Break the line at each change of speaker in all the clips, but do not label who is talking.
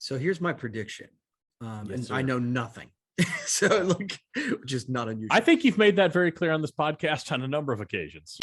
So here's my prediction.
Yes,
and
sir.
I know nothing. So look, which is not unusual.
I think you've made that very clear on this podcast on a number of occasions.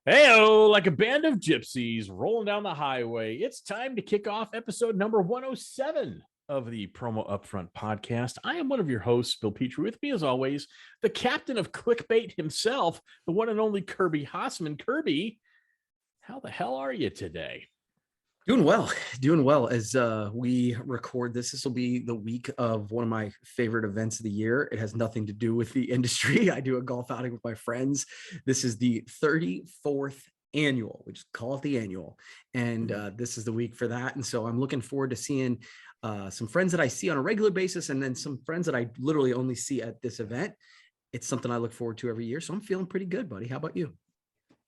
Hey-o, like a band of gypsies rolling down the highway, it's time to kick off episode number 107 of the Promo Upfront podcast. I am one of your hosts, Bill Petrie. With me, as always, the captain of clickbait himself, the one and only Kirby Hassman. Kirby, how the hell are you today?
Doing well. As we record this will be the week of one of my favorite events of the year. It has nothing to do with the industry. I do a golf outing with my friends. This is the 34th annual. We just call it the annual. And this is the week for that. And so I'm looking forward to seeing some friends that I see on a regular basis, and then some friends that I literally only see at this event. It's something I look forward to every year. So I'm feeling pretty good, buddy. How about you?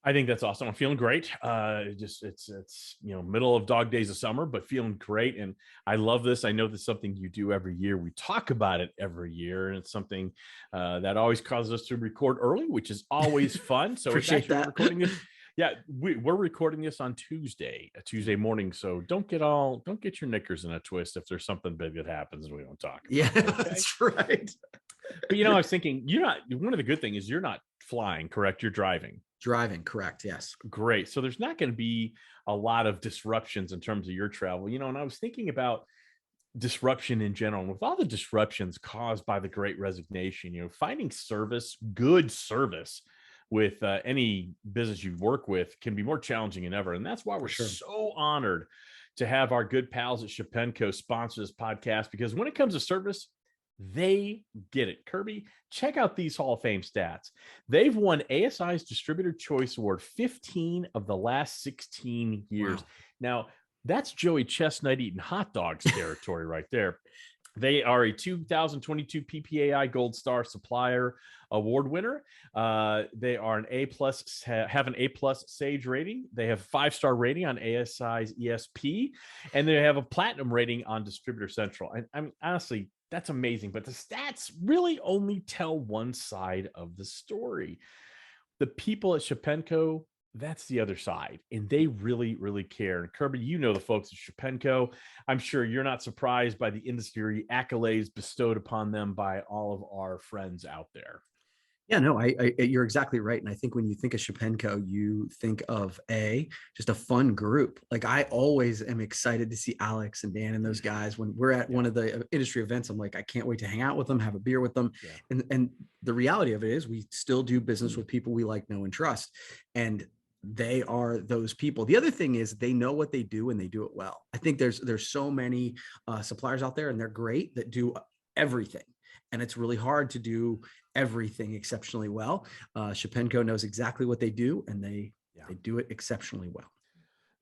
I think that's awesome. I'm feeling great. It's middle of dog days of summer, but feeling great. And I love this. I know this is something you do every year. We talk about it every year, and it's something that always causes us to record early, which is always fun. So
Appreciate that.
Recording this. Yeah, we're recording this on Tuesday morning. So don't get your knickers in a twist if there's something big that happens and we don't talk about
it.
Okay?
That's right.
But I was thinking, one of the good things is you're not flying, correct? You're driving.
Driving, correct. Yes.
Great. So there's not going to be a lot of disruptions in terms of your travel, and I was thinking about disruption in general. And with all the disruptions caused by the Great Resignation, finding good service with any business you work with can be more challenging than ever. And that's why we're so honored to have our good pals at Shepenko sponsor this podcast, because when it comes to service, they get it. Kirby, check out these Hall of Fame stats. They've won ASI's Distributor Choice Award 15 of the last 16 years. Wow. Now, that's Joey Chestnut eating hot dogs territory right there. They are a 2022 PPAI Gold Star Supplier Award winner. They are an have an A+ Sage rating. They have 5-star rating on ASI's ESP, and they have a platinum rating on Distributor Central. And I'm honestly, that's amazing. But the stats really only tell one side of the story. The people at Shepenko, that's the other side. And they really, really care. And Kirby, the folks at Shepenko. I'm sure you're not surprised by the industry accolades bestowed upon them by all of our friends out there.
Yeah, no, you're exactly right. And I think when you think of Shepenko, you think of just a fun group. Like, I always am excited to see Alex and Dan and those guys. When we're at one of the industry events, I'm like, I can't wait to hang out with them, have a beer with them. Yeah. And the reality of it is we still do business with people we like, know, and trust. And they are those people. The other thing is they know what they do and they do it well. I think there's so many suppliers out there, and they're great, that do everything. And it's really hard to do everything exceptionally well. Shepenko knows exactly what they do, and they do it exceptionally well.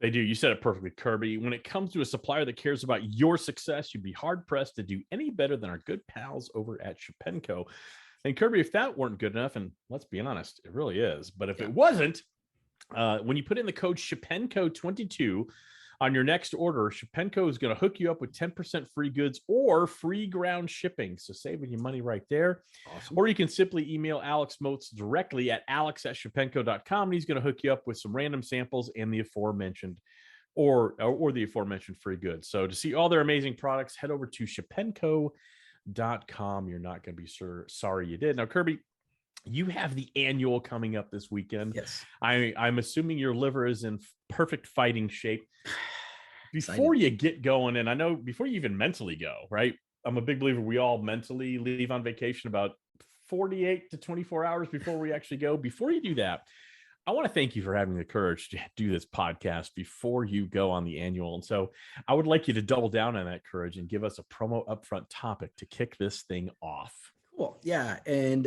They do. You said it perfectly, Kirby. When it comes to a supplier that cares about your success, you'd be hard-pressed to do any better than our good pals over at Shepenko. And Kirby, if that weren't good enough, and let's be honest, it really is, but if it wasn't, when you put in the code Shepenko22 on your next order, Shepenko is going to hook you up with 10% free goods or free ground shipping. So saving you money right there. Awesome. Or you can simply email Alex Moats directly at alex@shepenko.com, and he's going to hook you up with some random samples and the aforementioned or the aforementioned free goods. So to see all their amazing products, head over to shepenko.com. You're not going to be sorry you did. Now, Kirby, you have the annual coming up this weekend.
Yes.
I'm assuming your liver is in perfect fighting shape. Before you get going, and I know before you even mentally go, right? I'm a big believer we all mentally leave on vacation about 48 to 24 hours before we actually go. Before you do that, I want to thank you for having the courage to do this podcast before you go on the annual. And so I would like you to double down on that courage and give us a promo upfront topic to kick this thing off.
Cool. Yeah. And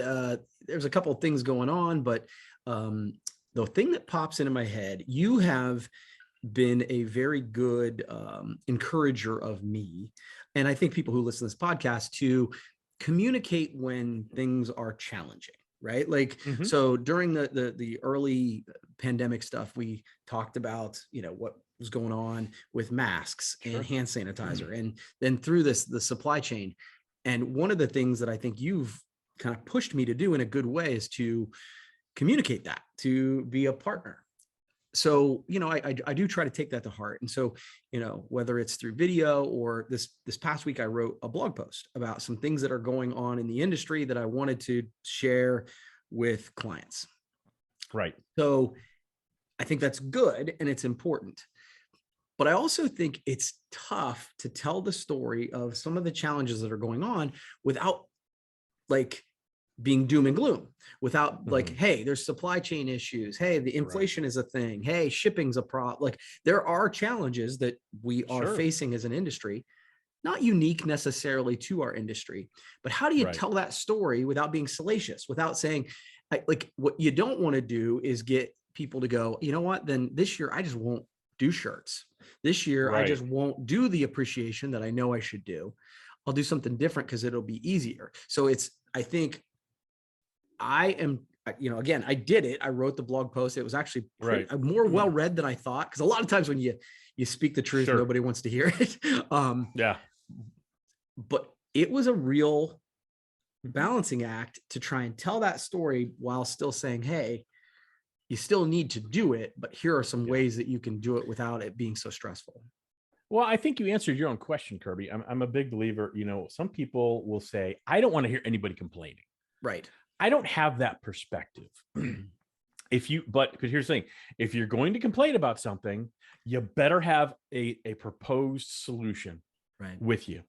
there's a couple of things going on, but the thing that pops into my head, you have been a very good encourager of me and I think people who listen to this podcast to communicate when things are challenging, right? Like,
Mhm.
so during the early pandemic stuff, we talked about, what was going on with masks and
Sure.
hand sanitizer, and then through the supply chain. And one of the things that I think you've kind of pushed me to do in a good way is to communicate that, to be a partner. So, I do try to take that to heart. And so, whether it's through video or this past week, I wrote a blog post about some things that are going on in the industry that I wanted to share with clients.
Right.
So I think that's good and it's important. But I also think it's tough to tell the story of some of the challenges that are going on without like being doom and gloom, without like,
Mhm.
hey, there's supply chain issues. Hey, the
Right.
inflation is a thing. Hey, shipping's a problem. Like, there are challenges that we are
Sure.
facing as an industry, not unique necessarily to our industry. But how do you
Right.
tell that story without being salacious, without saying, like, what you don't want to do is get people to go, you know what, then this year I just won't do shirts. This year I
Right.
just won't do the appreciation that I know I should do. I'll do something different because it'll be easier. So I think I am, again, I did it. I wrote the blog post. It was actually
Right.
more well read than I thought. Because a lot of times when you speak the truth,
Sure.
nobody wants to hear it.
Yeah.
But it was a real balancing act to try and tell that story while still saying, hey, you still need to do it, but here are some
Yeah.
ways that you can do it without it being so stressful.
Well, I think you answered your own question, Kirby. I'm a big believer. Some people will say, I don't want to hear anybody complaining.
Right.
I don't have that perspective. Because here's the thing, if you're going to complain about something, you better have a proposed solution
Right.
with you.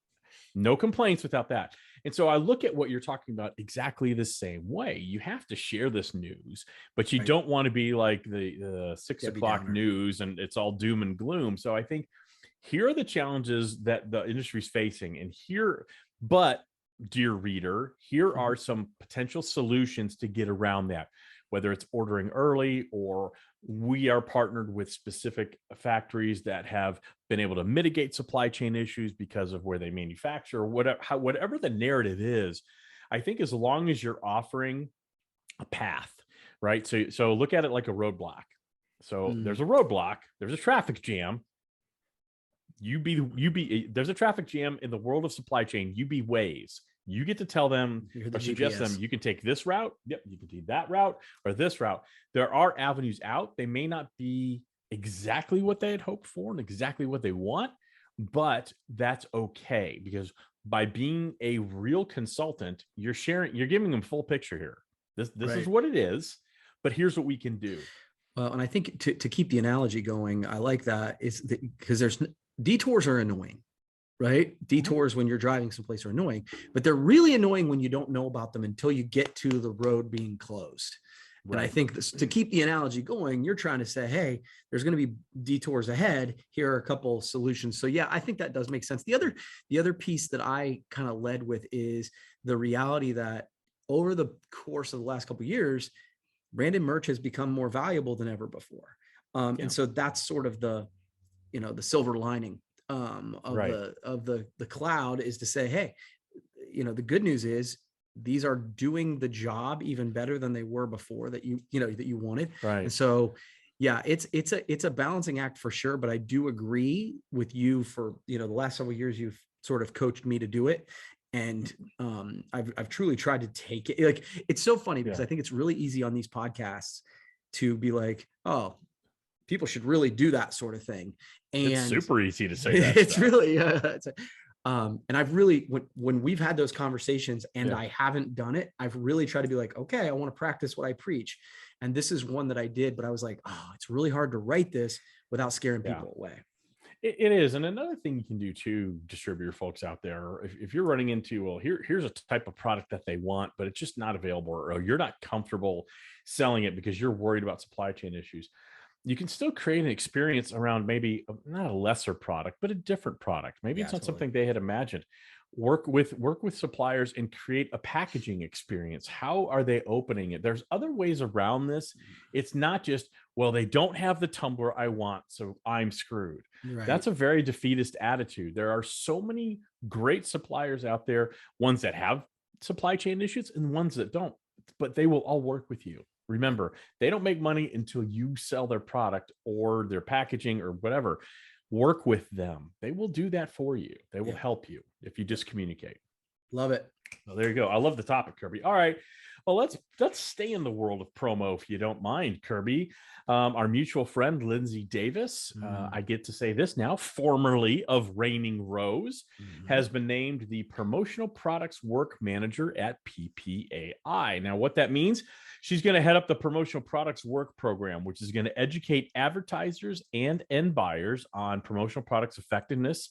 No complaints without that. And so I look at what you're talking about exactly the same way. You have to share this news, but you
Right.
don't want to be like the six
Debbie
o'clock
Downer.
news and it's all doom and gloom. So I think here are the challenges that the industry's facing. But dear reader, here are some potential solutions to get around that, whether it's ordering early or we are partnered with specific factories that have been able to mitigate supply chain issues because of where they manufacture, or whatever the narrative is. I think as long as you're offering a path, right? So look at it like a roadblock. So
Mm.
there's a roadblock, there's a traffic jam. There's a traffic jam in the world of supply chain. You be Waze. You get to tell them
You're the
or suggest them,
GPS.
you can take this route. Yep, you can take that route or this route. There are avenues out. They may not be exactly what they had hoped for and exactly what they want, but that's okay because by being a real consultant, you're giving them full picture here. This is
Right.
what it is, but here's what we can do.
Well, and I think to keep the analogy going, I like that is because detours are annoying, right?
Mhm.
Detours when you're driving someplace are annoying, but they're really annoying when you don't know about them until you get to the road being closed. And I
Right.
think to keep the analogy going, you're trying to say, hey, there's going to be detours ahead. Here are a couple solutions. So yeah, I think that does make sense. The other piece that I kind of led with is the reality that over the course of the last couple of years, branded merch has become more valuable than ever before.
Yeah.
And so that's sort of the silver lining of
Right.
the cloud, is to say, hey, the good news is these are doing the job even better than they were before that you wanted. And
Right.
so yeah, it's a balancing act for sure. But I do agree with you for the last several years you've sort of coached me to do it. And I've truly tried to take it. Like, it's so funny because
Yeah.
I think it's really easy on these podcasts to be like, oh, people should really do that sort of thing.
It's
And
super easy to say that
it's
stuff.
really and I've really, when we've had those conversations and
Yeah.
I haven't done it, I've really tried to be like, okay, I want to practice what I preach. And this is one that I did, but I was like, oh, it's really hard to write this without scaring
Yeah.
people away.
It is. And another thing you can do too, distributor folks out there, if you're running into, well, here's a type of product that they want, but it's just not available, or you're not comfortable selling it because you're worried about supply chain issues, you can still create an experience around maybe not a lesser product, but a different product. Maybe
Yeah,
it's not
totally.
something they had imagined. Work with suppliers and create a packaging experience. How are they opening it? There's other ways around this. It's not just, well, they don't have the tumbler I want, so I'm screwed.
Right.
That's a very defeatist attitude. There are so many great suppliers out there, ones that have supply chain issues and ones that don't, but they will all work with you. Remember, they don't make money until you sell their product or their packaging or whatever. Work with them. They will do that for you. They will
Yeah.
help you if you just communicate.
Love it.
Well, there you go. I love the topic, Kirby. All right. Well, let's stay in the world of promo, if you don't mind, Kirby. Our mutual friend Lindsay Davis, I get to say this now, formerly of Reigning Rose, has been named the Promotional Products Work Manager at PPAI. Now, what that means, she's going to head up the Promotional Products Work Program, which is going to educate advertisers and end buyers on promotional products effectiveness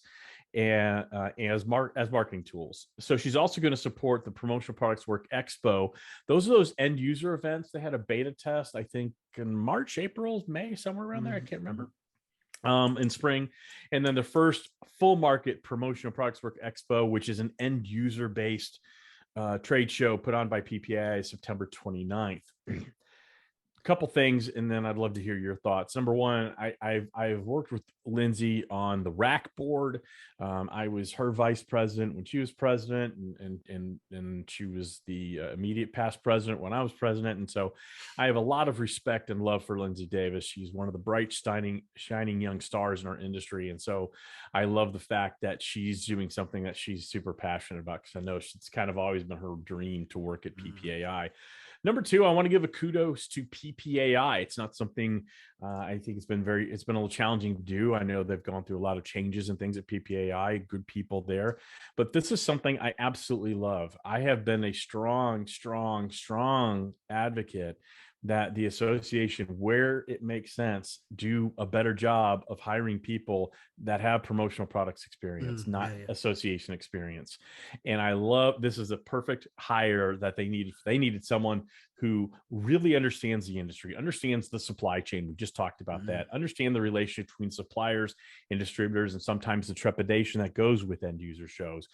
and as marketing tools. So she's also going to support the Promotional Products Work Expo. Those are those end user events. They had a beta test, I think, in March, April, May, somewhere around there. I can't remember. In spring, and then the first full market Promotional Products Work Expo, which is an end user based trade show put on by PPI, September 29th. Couple things, and then I'd love to hear your thoughts. Number one, I've worked with Lindsay on the rack board. I was her vice president when she was president, and she was the immediate past president when I was president. And so I have a lot of respect and love for Lindsay Davis. She's one of the bright, shining young stars in our industry. And so I love the fact that she's doing something that she's super passionate about, because I know it's kind of always been her dream to work at PPAI. Number two, I want to give a kudos to PPAI. It's not something I think it's been a little challenging to do. I know they've gone through a lot of changes and things at PPAI, good people there, but this is something I absolutely love. I have been a strong advocate that the association, where it makes sense, do a better job of hiring people that have promotional products experience, not association experience. And I love, this is a perfect hire that they needed. They needed someone who really understands the industry, understands the supply chain. We just talked about that, understand the relationship between suppliers and distributors, and sometimes the trepidation that goes with end user shows.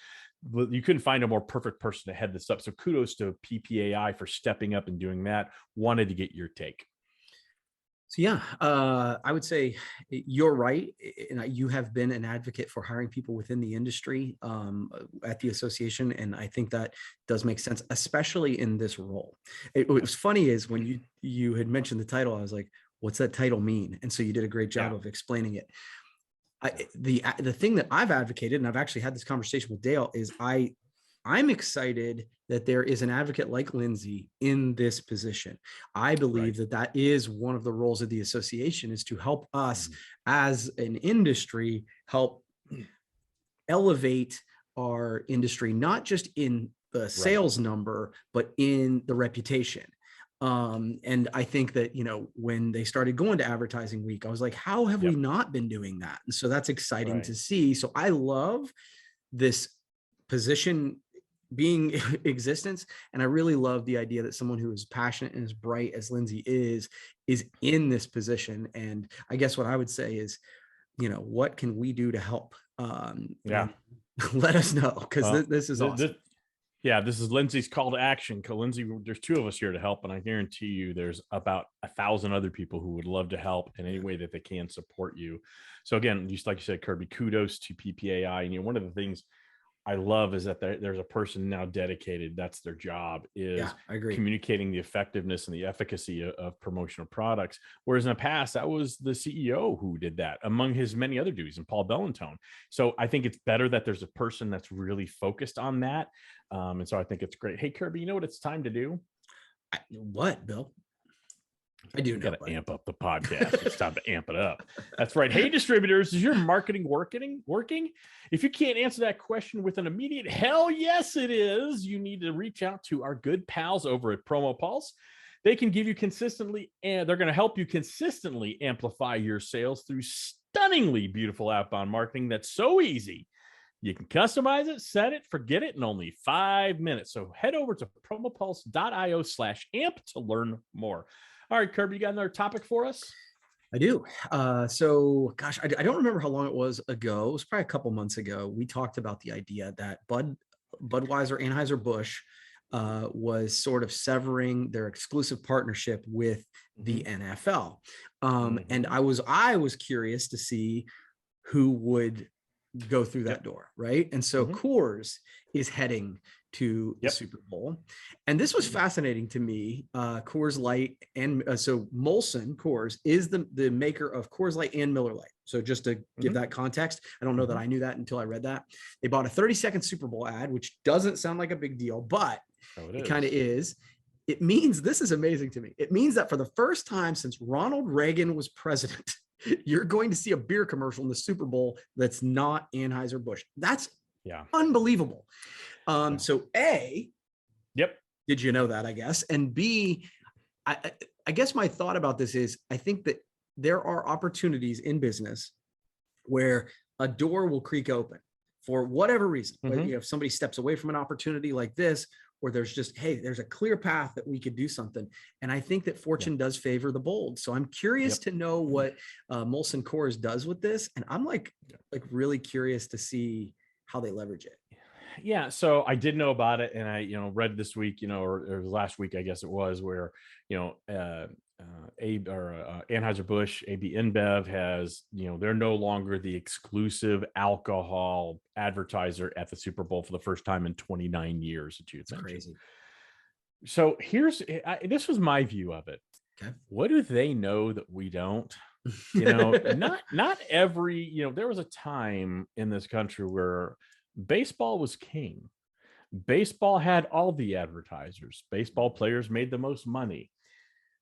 You couldn't find a more perfect person to head this up. So kudos to PPAI for stepping up and doing that. Wanted to get your take.
So yeah, I would say you're right. And you have been an advocate for hiring people within the industry at the association. And I think that does make sense, especially in this role. What was funny is when you had mentioned the title, I was like, what's that title mean? And so you did a great job of explaining it. The thing that I've advocated, and I've actually had this conversation with Dale, is I'm excited that there is an advocate like Lindsay in this position. I believe that is one of the roles of the association, is to help us as an industry, help elevate our industry, not just in the sales number, but in the reputation. And I think that, when they started going to advertising week, I was like, how have we not been doing that? And so that's exciting to see. So I love this position being existence. And I really love the idea that someone who is passionate and as bright as Lindsay is in this position. And I guess what I would say is, what can we do to help? Let us know, because this is awesome.
This is Lindsay's call to action. Lindsay, there's two of us here to help, and I guarantee you there's about 1,000 other people who would love to help in any way that they can support you. So again, just like you said, Kirby, kudos to PPAI. And one of the things I love is that there's a person now dedicated. That's their job, is communicating the effectiveness and the efficacy of promotional products. Whereas in the past, that was the CEO who did that, among his many other duties, and Paul Bellantone. So I think it's better that there's a person that's really focused on that. And so I think it's great. Hey, Kirby, you know what it's time to do?
What, Bill? I do know.
Got to amp up the podcast. It's time to amp it up. That's right. Hey, distributors, is your marketing working? If you can't answer that question with an immediate hell yes, it is, you need to reach out to our good pals over at Promo Pulse. They can give you consistently, and they're going to help you consistently amplify your sales through stunningly beautiful outbound marketing that's so easy. You can customize it, set it, forget it in only 5 minutes. So head over to promopulse.io/amp to learn more. All right, Kirby, you got another topic for us?
I do. So, gosh, I don't remember how long it was ago. It was probably a couple months ago. We talked about the idea that Budweiser, Anheuser-Busch was sort of severing their exclusive partnership with the NFL. And
Mm-hmm.
I was curious to see who would go through that
Yep.
door, right? And so
Hmm.
Coors is heading to the
Yep.
Super Bowl, and this was fascinating to me. Coors Light and so Molson Coors is the maker of Coors Light and Miller Lite. So just to give
Hmm.
that context, I don't know that
Hmm.
I knew that until I read that. They bought a 30-second Super Bowl ad, which doesn't sound like a big deal, but
Oh, it
it kind of
is.
is. It means, this is amazing to me. It means that for the first time since Ronald Reagan was president, you're going to see a beer commercial in the Super Bowl that's not Anheuser-Busch. That's
Yeah.
unbelievable.
Well,
So A,
yep.
did you know that, I guess? And B, I guess my thought about this is I think that there are opportunities in business where a door will creak open for whatever reason. But,
Hmm.
if somebody steps away from an opportunity like this, or there's just, hey, there's a clear path that we could do something. And I think that
Yeah.
fortune does favor the bold. So I'm curious
Yep.
to know what Molson Coors does with this. And I'm
Yeah.
like really curious to see how they leverage it.
Yeah, so I did know about it, and I, read this week, or last week, I guess it was, where, Anheuser-Busch, AB InBev has, they're no longer the exclusive alcohol advertiser at the Super Bowl for the first time in 29 years, that you had
It's
mentioned.
crazy.
So this was my view of it.
Okay.
What do they know that we don't? Not every, there was a time in this country where baseball was king. Baseball had all the advertisers. Baseball players made the most money.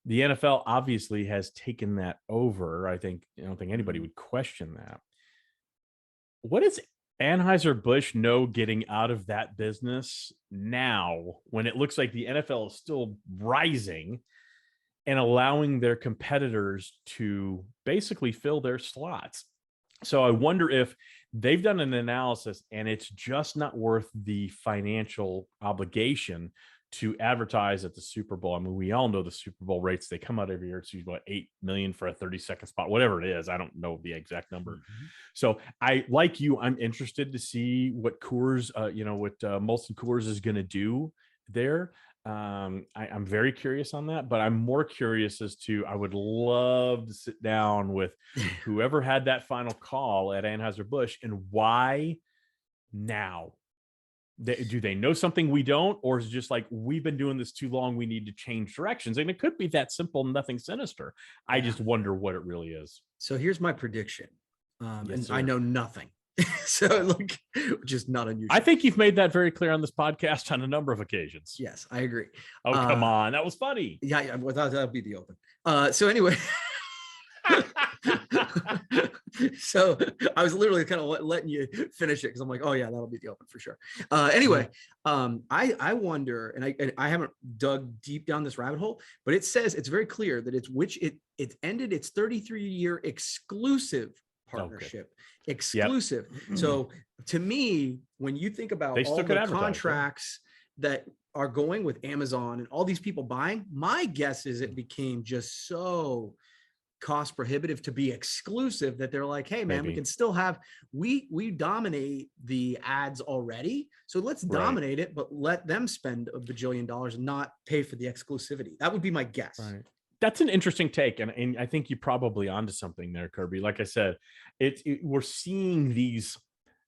The NFL obviously has taken that over. I don't think anybody would question that. What does Anheuser-Busch know getting out of that business now when it looks like the NFL is still rising and allowing their competitors to basically fill their slots? So I wonder if they've done an analysis and it's just not worth the financial obligation to advertise at the Super Bowl. I mean, we all know the Super Bowl rates. They come out every year. It's usually what, 8 million for a 30-second spot, whatever it is. I don't know the exact number.
Mhm.
So like you, I'm interested to see what Coors, what Molson Coors is going to do there. I'm very curious on that, but I'm more curious as to, I would love to sit down with whoever had that final call at Anheuser-Busch and why now. Do they know something we don't, or is it just like, we've been doing this too long, we need to change directions? And it could be that simple, nothing sinister. I
Yeah.
just wonder what it really is.
So here's my prediction.
Yes,
And I
sir.
know nothing. So like, which is not
I
unusual.
think you've made that very clear on this podcast on a number of occasions.
Yes, I agree.
Oh, come
Uh,
on. That was funny.
yeah, well, that'll be the open. So anyway, so I was literally kind of letting you finish it because I'm like, oh yeah, that'll be the open for sure. Anyway, I wonder, and I haven't dug deep down this rabbit hole, but it says it's very clear that it ended its 33-year exclusive partnership.
Yep.
Exclusive. So to me, when you think about
They
all
still could
the
advertise. Yeah.
contracts that are going with Amazon and all these people buying, my guess is it became just so cost prohibitive to be exclusive that they're like, hey man, we
Maybe.
can still have, we dominate the ads already, so let's
Right.
dominate it, but let them spend a bajillion dollars and not pay for the exclusivity. That would be my guess.
Right. That's an interesting take, and I think you're probably onto something there, Kirby. Like I said, we're seeing these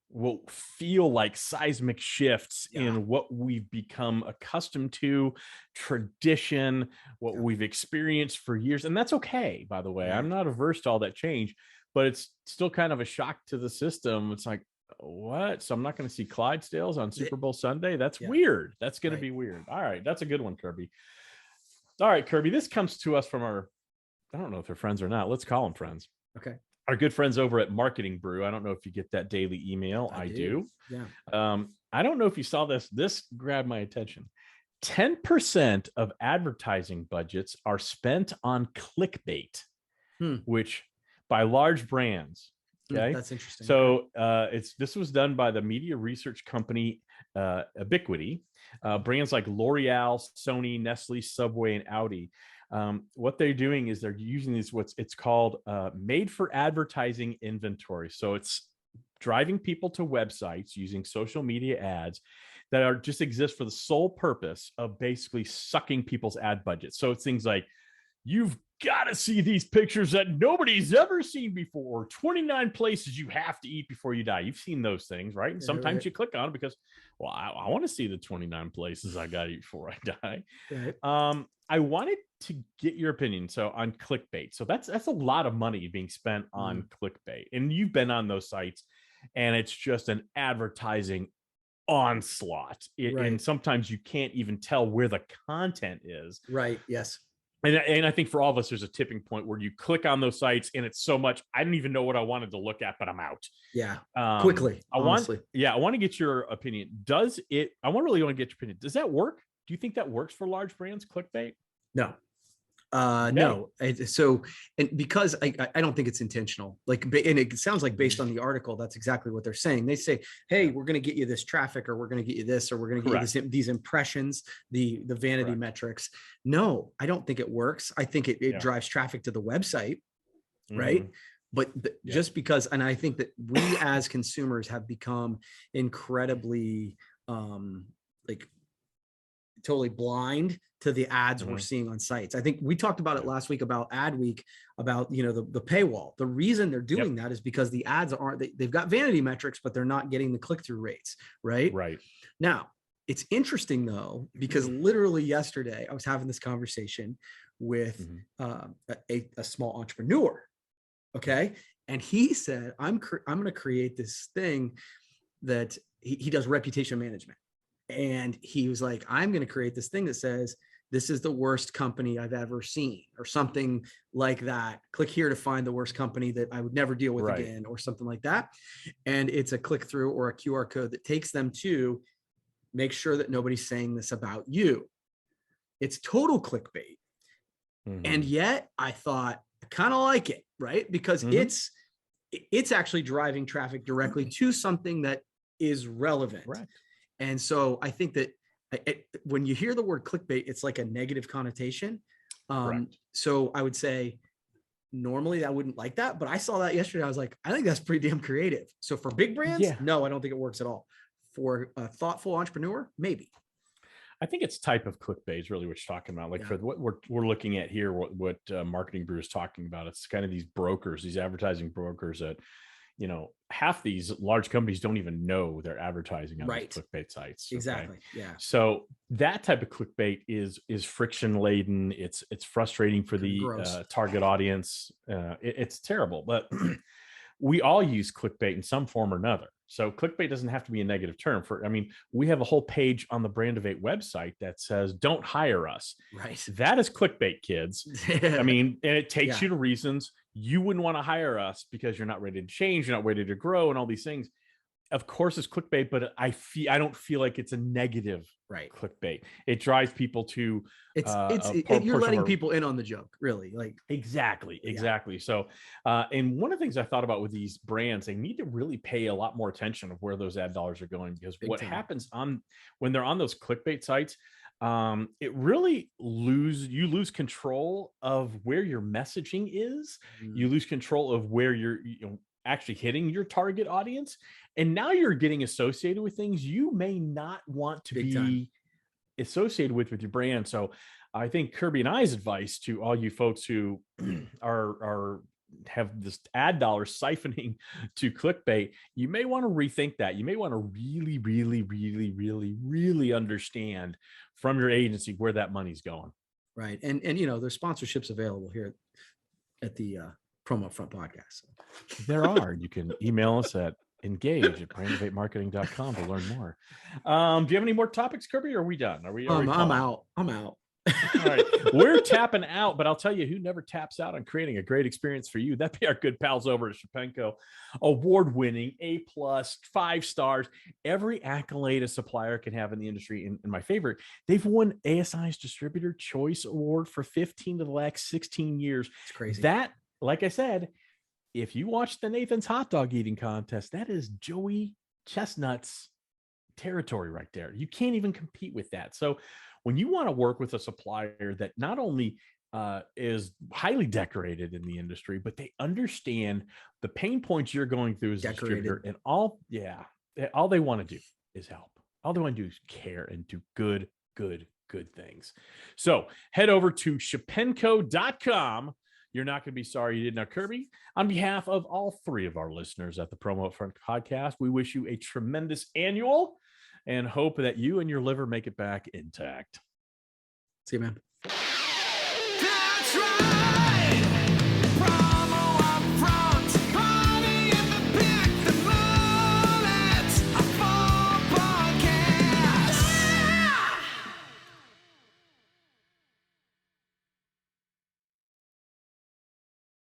what feel like seismic shifts
Yeah.
in what we've become accustomed to, tradition, what we've experienced for years. And that's okay, by the way.
Right.
I'm not averse to all that change, but it's still kind of a shock to the system. It's like, what? So I'm not going to see Clydesdales on Super Bowl Sunday? That's weird. That's going to be weird. All right. That's a good one, Kirby. All right, Kirby. This comes to us from I don't know if they're friends or not. Let's call them friends.
Okay.
Our good friends over at Marketing Brew. I don't know if you get that daily email. I do.
Yeah.
I don't know if you saw this. This grabbed my attention. 10% of advertising budgets are spent on clickbait, which by large brands. Okay.
That's interesting.
So this was done by the media research company Ubiquity. Brands like L'Oreal, Sony, Nestle, Subway, and Audi What they're doing is they're using these, it's called made for advertising inventory. So it's driving people to websites using social media ads that are just exist for the sole purpose of basically sucking people's ad budgets. So it's things like, you've got to see these pictures that nobody's ever seen before. 29 places you have to eat before you die. You've seen those things, right? And sometimes
right.
you click on it because, well, I want to see the 29 places I got to eat before I die.
Right.
I wanted to get your opinion. So on clickbait. So that's a lot of money being spent on clickbait. And you've been on those sites and it's just an advertising onslaught.
Right.
And sometimes you can't even tell where the content is.
Right. Yes.
And I think for all of us, there's a tipping point where you click on those sites and it's so much, I didn't even know what I wanted to look at, but I'm out.
Yeah. Quickly. Honestly.
I want to get your opinion. I really want to get your opinion. Does that work? Do you think that works for large brands, clickbait?
No.
Okay.
No. So, and because I don't think it's intentional, like, and it sounds like based on the article, that's exactly what they're saying. They say, hey, we're going to get you this traffic, or we're going to get you this, or we're going to get you these impressions, the vanity metrics. No, I don't think it works. I think it drives traffic to the website. Right. But just because, and I think that we as consumers have become incredibly, like, totally blind to the ads we're seeing on sites. I think we talked about it last week about ad week, about, the paywall. The reason they're doing that is because the ads they've got vanity metrics, but they're not getting the click-through rates. Right. Now, it's interesting though, because literally yesterday I was having this conversation with a small entrepreneur. Okay. And he said, I'm going to create this thing that he does reputation management. And he was like, I'm going to create this thing that says, this is the worst company I've ever seen, or something like that. Click here to find the worst company that I would never deal with again, or something like that. And it's a click through or a QR code that takes them to make sure that nobody's saying this about you. It's total clickbait. And yet I thought, I kind of like it, right? Because it's actually driving traffic directly to something that is relevant.
Right.
And so I think that when you hear the word clickbait, it's like a negative connotation. So I would say normally I wouldn't like that, but I saw that yesterday. I was like, I think that's pretty damn creative. So for big brands, no, I don't think it works at all. For a thoughtful entrepreneur, maybe.
I think it's type of clickbait is really what you're talking about. Like for what we're looking at here, what Marketing Brew is talking about, it's kind of these brokers, these advertising brokers that, half these large companies don't even know they're advertising on these clickbait sites.
Exactly. Yeah.
So that type of clickbait is friction laden. It's frustrating for the target audience. It's terrible, but we all use clickbait in some form or another. So clickbait doesn't have to be a negative term. We have a whole page on the Brand of 8 website that says, don't hire us.
Right.
That is clickbait, kids. And it takes you to reasons you wouldn't want to hire us because you're not ready to change, you're not ready to grow, and all these things. Of course it's clickbait, but I don't feel like it's a negative clickbait. It drives people to
you're letting people in on the joke, really. Like
exactly. So and one of the things I thought about with these brands, they need to really pay a lot more attention of where those ad dollars are going, because happens when they're on those clickbait sites, it really you lose control of where your messaging is. You lose control of where you're actually hitting your target audience. And now you're getting associated with things you may not want to be associated with your brand. So I think Kirby and I's advice to all you folks who have this ad dollar siphoning to clickbait, you may want to rethink that. You may want to really, really, really, really, really understand from your agency where that money's going.
Right. And there's sponsorships available here at the Promo Front podcast.
There are. You can email us at engage@brand8marketing.com to learn more. Do you have any more topics, Kirby, or are we done?
I'm out.
All right, we're tapping out, but I'll tell you who never taps out on creating a great experience for you. That'd be our good pals over at Shepenko. Award-winning, A+, 5 stars, every accolade a supplier can have in the industry. And my favorite, they've won ASI's Distributor Choice Award for 15 of the last 16 years.
It's crazy.
That, like I said, if you watch the Nathan's hot dog eating contest, that is Joey Chestnut's territory right there. You can't even compete with that. So when you want to work with a supplier that not only is highly decorated in the industry, but they understand the pain points you're going through as a distributor, and all they want to do is help. All they want to do is care and do good things. So head over to shepenco.com. You're not going to be sorry you did. Now, Kirby, on behalf of all three of our listeners at the Promo Upfront podcast, we wish you a tremendous annual and hope that you and your liver make it back intact.
See you, man.
That's right.